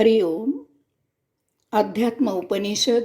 हरिओम. अध्यात्म उपनिषद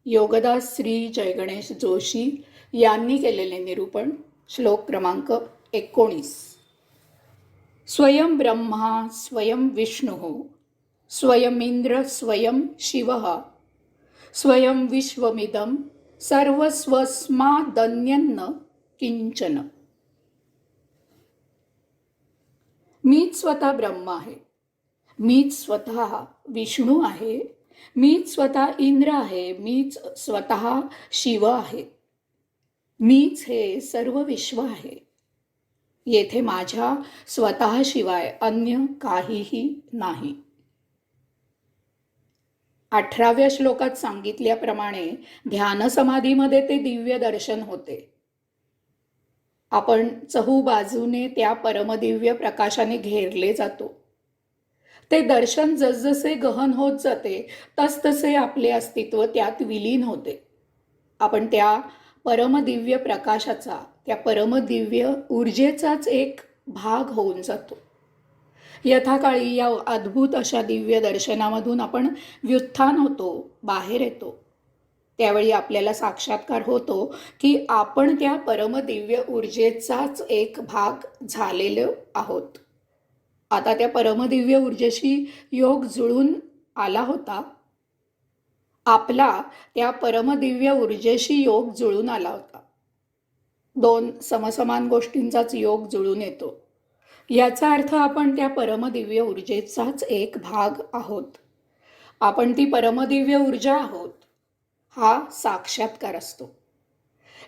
योगदास श्री जयगणेश जोशी यांनी केलेले निरूपण. श्लोक क्रमांक 19. स्वयं ब्रह्मा स्वयं विष्णु स्वयमिंद्र स्वयं शिव स्वयं विश्वमिदं सर्वस्वस्मादन्यन्न किंचन. मीच स्वतः ब्रह्म आहे, मीच स्वतः विष्णू आहे, मीच स्वतः इंद्र आहे, मीच स्वतः शिव आहे, मीच हे सर्व विश्व आहे. येथे माझ्या स्वतः शिवाय अन्य काहीही नाही. 18व्या श्लोकात सांगितल्याप्रमाणे ध्यान समाधीमध्ये ते दिव्य दर्शन होते. आपण चहूबाजूने त्या परमदिव्य प्रकाशाने घेरले जातो. ते दर्शन जसजसे गहन होत जाते तसतसे आपले अस्तित्व त्यात विलीन होते. आपण त्या परमदिव्य प्रकाशाचा, त्या परमदिव्य ऊर्जेचाच एक भाग होऊन जातो. यथाकाळी या अद्भुत अशा दिव्य दर्शनामधून आपण व्युत्थान होतो, बाहेर येतो. त्यावेळी आपल्याला साक्षात्कार होतो की आपण त्या परमदिव्य ऊर्जेचाच एक भाग झालेलो आहोत. आता त्या परमदिव्य ऊर्जेशी योग जुळून आला होता. आपला त्या परमदिव्य ऊर्जेशी योग जुळून आला होता. दोन समसमान गोष्टींचाच योग जुळून येतो. याचा अर्थ आपण त्या परमदिव्य ऊर्जेचाच एक भाग आहोत. आपण ती परमदिव्य ऊर्जा आहोत, हा साक्षात्कार असतो.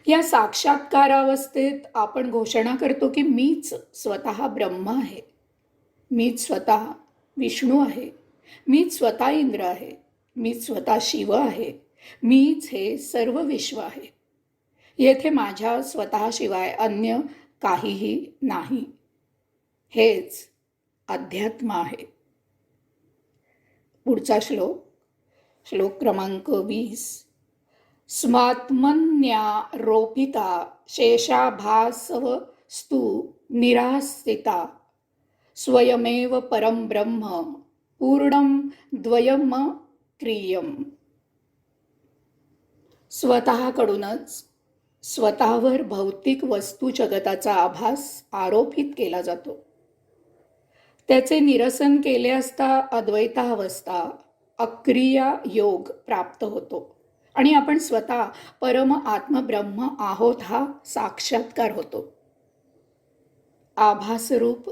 या साक्षात्कारावस्थेत आपण घोषणा करतो की मीच स्वतः ब्रह्म आहे, मीच स्वतः विष्णू आहे, मीच स्वतः इंद्र आहे, मीच स्वतः शिव आहे, मीच हे सर्व विश्व आहे. येथे माझ्या स्वतःशिवाय अन्य काहीही नाही. हेच अध्यात्म आहे. पुढचा श्लोक, श्लोक क्रमांक 20. स्वात्मन्यारोपिता शेषाभासवस्तु निरास्थिता स्वयमेव परम ब्रह्म पूर्णं द्वयम क्रियम. स्वतःकडूनच स्वतःवर भौतिक वस्तू जगताचा आभास आरोपित केला जातो. त्याचे निरसन केले असता अद्वैतावस्था, अक्रिया योग प्राप्त होतो आणि आपण स्वतः परम आत्मब्रह्म आहोत हा साक्षात्कार होतो. आभासरूप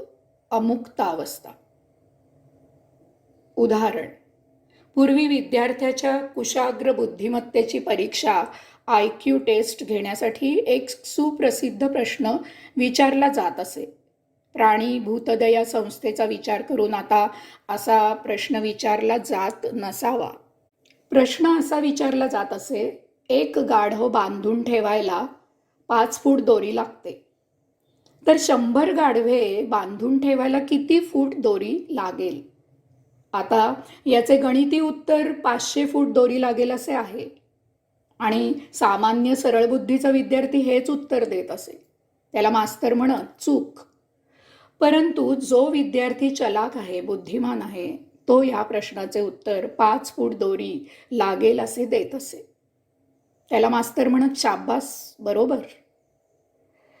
अमुक्तावस्था. उदाहरण, पूर्वी विद्यार्थ्याच्या कुशाग्र बुद्धिमत्तेची परीक्षा IQ टेस्ट घेण्यासाठी एक सुप्रसिद्ध प्रश्न विचारला जात असे. प्राणी भूतदया संस्थेचा विचार करून आता असा प्रश्न विचारला जात नसावा. प्रश्न असा विचारला जात असे, एक गाढव बांधून ठेवायला 5 फूट दोरी लागते, तर 100 गाढवे बांधून ठेवायला किती फूट दोरी लागेल? आता याचे गणिती उत्तर 500 फूट दोरी लागेल असे आहे आणि सामान्य सरळ बुद्धीचा विद्यार्थी हेच उत्तर देत असे. त्याला मास्तर म्हणत चूक. परंतु जो विद्यार्थी चलाक आहे, बुद्धिमान आहे, तो या प्रश्नाचे उत्तर 5 फूट दोरी लागेल असे देत असे. त्याला मास्तर म्हणत शाबास, बरोबर.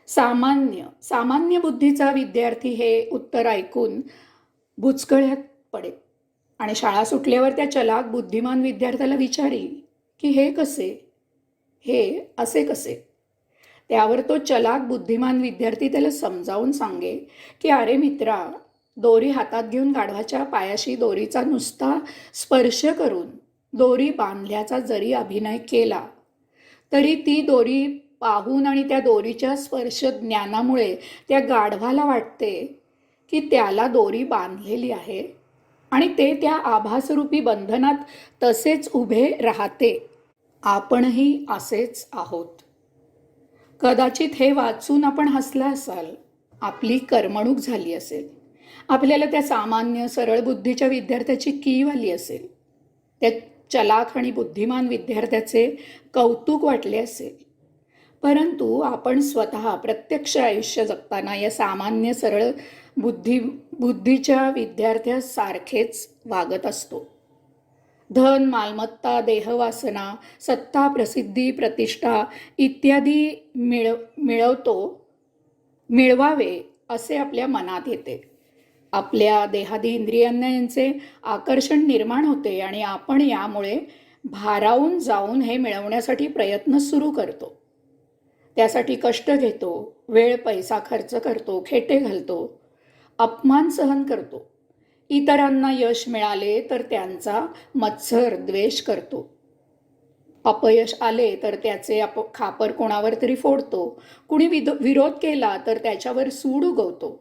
सामान्य बुद्धीचा विद्यार्थी हे उत्तर ऐकून बुचकळ्यात पडे आणि शाळा सुटल्यावर त्या चलाक बुद्धिमान विद्यार्थ्याला विचारी की हे कसे, हे असे कसे. त्यावर तो चलाक बुद्धिमान विद्यार्थी त्याला समजावून सांगे की अरे मित्रा, दोरी हातात घेऊन गाढवाच्या पायाशी दोरीचा नुसता स्पर्श करून दोरी बांधल्याचा जरी अभिनय केला तरी ती दोरी पाहून आणि त्या दोरीच्या स्पर्श ज्ञानामुळे त्या गाढवाला वाटते की त्याला दोरी बांधलेली आहे आणि ते त्या आभासरूपी बंधनात तसेच उभे राहते. आपणही असेच आहोत. कदाचित हे वाचून आपण हसला असाल, आपली करमणूक झाली असेल, आपल्याला त्या सामान्य सरळ बुद्धीच्या विद्यार्थ्याची कीव आली असेल, त्या चलाख आणि बुद्धिमान विद्यार्थ्याचे कौतुक वाटले असेल. परंतु आपण स्वतः प्रत्यक्ष आयुष्य जगताना या सामान्य सरळ बुद्धीच्या विद्यार्थ्यास सारखेच वागत असतो. धन, मालमत्ता, देहवासना, सत्ता, प्रसिद्धी, प्रतिष्ठा इत्यादी मिळवावे असे आपल्या मनात येते. आपल्या देहादी इंद्रियांना यांचे आकर्षण निर्माण होते आणि आपण यामुळे भारावून जाऊन हे मिळवण्यासाठी प्रयत्न सुरू करतो. त्यासाठी कष्ट घेतो, वेळ पैसा खर्च करतो, खेटे घालतो, अपमान सहन करतो. इतरांना यश मिळाले तर त्यांचा मत्सर द्वेष करतो. अपयश आले तर त्याचे खापर कोणावर तरी फोडतो. कुणी विरोध केला तर त्याच्यावर सूड उगवतो.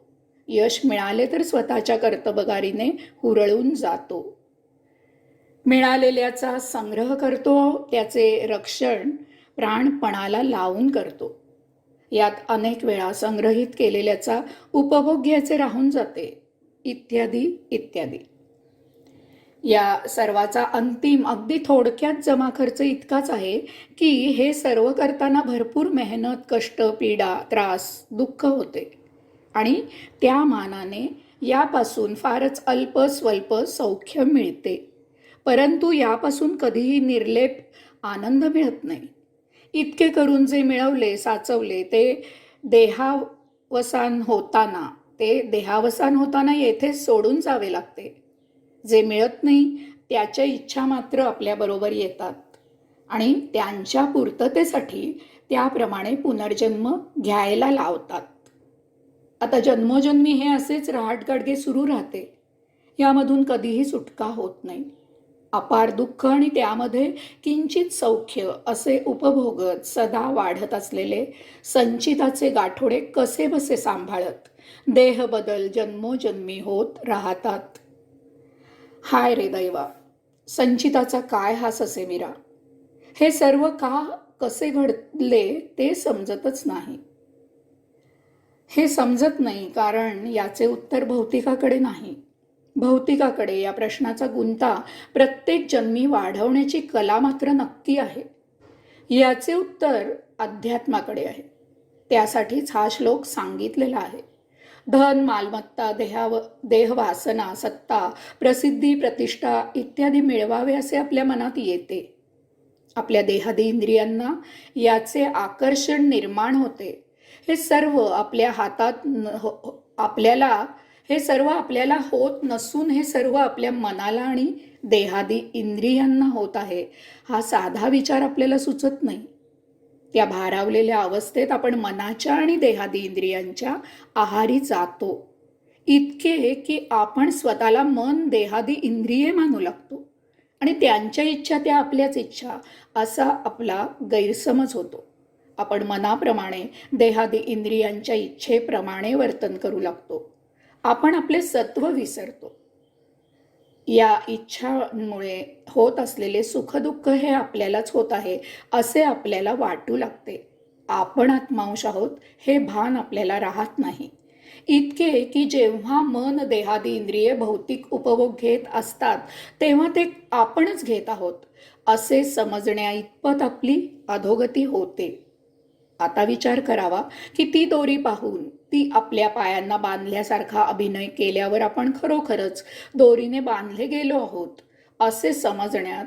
यश मिळाले तर स्वतःच्या कर्तबगारीने हुरळून जातो. मिळालेल्याचा संग्रह करतो, त्याचे रक्षण प्राणपणाला लावून करतो. यात अनेक वेळा संग्रहित केलेल्याचा उपभोग घ्यायचे राहून जाते, इत्यादी इत्यादी. या सर्वाचा अंतिम अगदी थोडक्यात जमा खर्च इतकाच आहे की हे सर्व करताना भरपूर मेहनत, कष्ट, पीडा, त्रास, दुःख होते आणि त्या मानाने यापासून फारच अल्प स्वल्प सौख्य मिळते. परंतु यापासून कधीही निर्लेप आनंद मिळत नाही. इतके करून जे मिळवले, साचवले ते देहावसान होताना येथेच सोडून जावे लागते. जे मिळत नाही त्याच्या इच्छा मात्र आपल्याबरोबर येतात आणि त्यांच्या पूर्ततेसाठी त्याप्रमाणे पुनर्जन्म घ्यायला लावतात. आता जन्मोजन्मी हे असेच रहाटगाडगे सुरू राहते. यामधून कधीही सुटका होत नाही. अपार दुःख आणि त्यामध्ये किंचित सौख्य असे उपभोगत सदा वाढत असलेले संचिताचे गाठोडे कसे बसे सांभाळत देह बदल जन्मोजन्मी होत राहतात. हाय रे दैवा, संचिताचा काय हा ससेमिरा. हे सर्व का कसे घडले ते समजतच नाही. हे समजत नाही कारण याचे उत्तर भौतिकाकडे नाही. भौतिकाकडे या प्रश्नाचा गुंता प्रत्येक जन्मी वाढवण्याची कला मात्र नक्की आहे. याचे उत्तर अध्यात्माकडे आहे. त्यासाठीच हा श्लोक सांगितलेला आहे. धन, मालमत्ता, देहवासना, सत्ता, प्रसिद्धी, प्रतिष्ठा इत्यादी मिळवावे असे आपल्या मनात येते. आपल्या देहादी इंद्रियांना याचे आकर्षण निर्माण होते. हे सर्व आपल्याला होत नसून हे सर्व आपल्या मनाला आणि देहादी इंद्रियांना होत आहे हा साधा विचार आपल्याला सुचत नाही. त्या भारावलेल्या अवस्थेत आपण मनाच्या आणि देहादी इंद्रियांच्या आहारी जातो. इतके की आपण स्वतःला मन, देहादी इंद्रिये मानू लागतो आणि त्यांच्या इच्छा त्या आपल्याच इच्छा असा आपला गैरसमज होतो. आपण मनाप्रमाणे, देहादी इंद्रियांच्या इच्छेप्रमाणे वर्तन करू लागतो. आपण आपले सत्व विसरतो. या इच्छांमुळे होत असलेले सुखदुःख हे आपल्यालाच होत आहे असे आपल्याला वाटू लागते. आपण आत्मांश आहोत हे भान आपल्याला राहत नाही. इतके की जेव्हा मन, देहादी इंद्रिये भौतिक उपभोग घेत असतात तेव्हा ते आपणच घेत आहोत असे समजण्या इतपत आपली अधोगती होते. आता विचार करावा की ती दोरी पाहून ती आपल्या पायांना बांधल्यासारखा अभिनय केल्यावर आपण खरोखरच दोरीने बांधले गेलो आहोत असे समजण्यात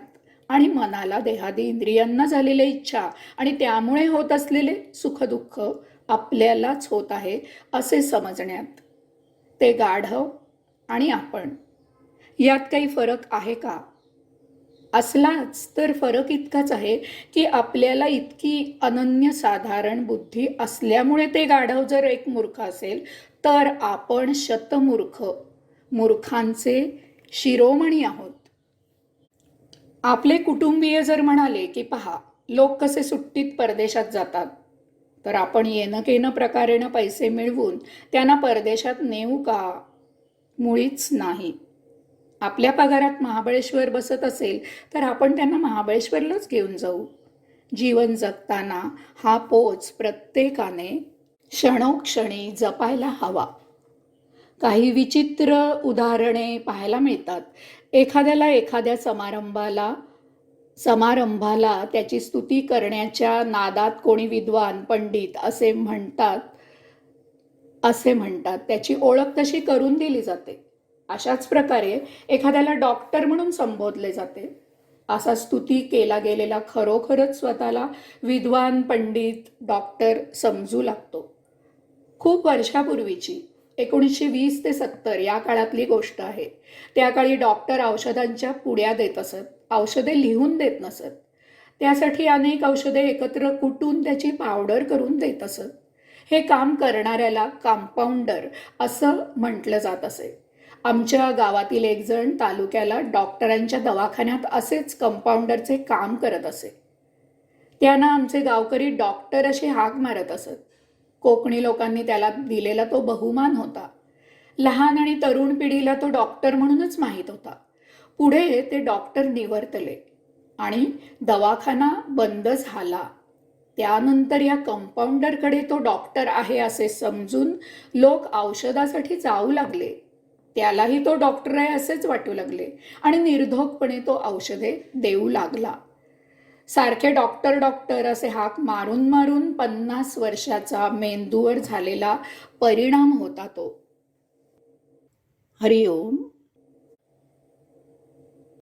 आणि मनाला, देहादी इंद्रियांना झालेल्या इच्छा आणि त्यामुळे होत असलेले सुखदुःख आपल्यालाच होत आहे असे समजण्यात, ते गाढव आणि आपण यात काही फरक आहे का? असलाच तर फरक इतकाच आहे की आपल्याला इतकी अनन्यसाधारण बुद्धी असल्यामुळे ते गाढव जर एक मूर्ख असेल तर आपण शतमूर्ख, मूर्खांचे शिरोमणी आहोत. आपले कुटुंबीय जर म्हणाले की पहा, लोक कसे सुट्टीत परदेशात जातात, तर आपण येणं प्रकारेनं पैसे मिळवून त्यांना परदेशात नेऊ का? मुळीच नाही. आपल्या पगारात महाबळेश्वर बसत असेल तर आपण त्यांना महाबळेश्वरलाच घेऊन जाऊ. जीवन जगताना हा पोच प्रत्येकाने क्षणोक्षणी जपायला हवा. काही विचित्र उदाहरणे पाहायला मिळतात. एखाद्याला एखाद्या समारंभाला त्याची स्तुती करण्याच्या नादात कोणी विद्वान, पंडित असे म्हणतात असे म्हणतात. त्याची ओळख तशी करून दिली जाते. अशाच प्रकारे एखाद्याला डॉक्टर म्हणून संबोधले जाते. असा स्तुती केला गेलेला खरोखरच स्वतःला विद्वान, पंडित, डॉक्टर समजू लागतो. खूप वर्षापूर्वीची 1920 ते 70 या काळातली गोष्ट आहे. त्या काळी डॉक्टर औषधांच्या पुड्या देत असत. औषधे लिहून देत नसत. त्यासाठी अनेक औषधे एकत्र कुटून त्याची पावडर करून देत असत. हे काम करणाऱ्याला कंपाऊंडर असं म्हटलं जात असे. आमच्या गावातील एक जण तालुक्याला डॉक्टरांच्या दवाखान्यात असेच कंपाऊंडरचे काम करत असे. त्यांना आमचे गावकरी डॉक्टर अशी हाक मारत असत. कोकणी लोकांनी त्याला दिलेला तो बहुमान होता. लहान आणि तरुण पिढीला तो डॉक्टर म्हणूनच माहीत होता. पुढे ते डॉक्टर निवर्तले आणि दवाखाना बंद झाला. त्यानंतर या कंपाऊंडरकडे तो डॉक्टर आहे असे समजून लोक औषधासाठी जाऊ लागले. त्यालाही तो डॉक्टर आहे असेच वाटू लागले आणि निर्धोकपणे तो औषधे देऊ लागला. सारखे डॉक्टर डॉक्टर असे हाक मारून मारून 50 वर्षाचा मेंदूवर झालेला परिणाम होता तो. हरिओम.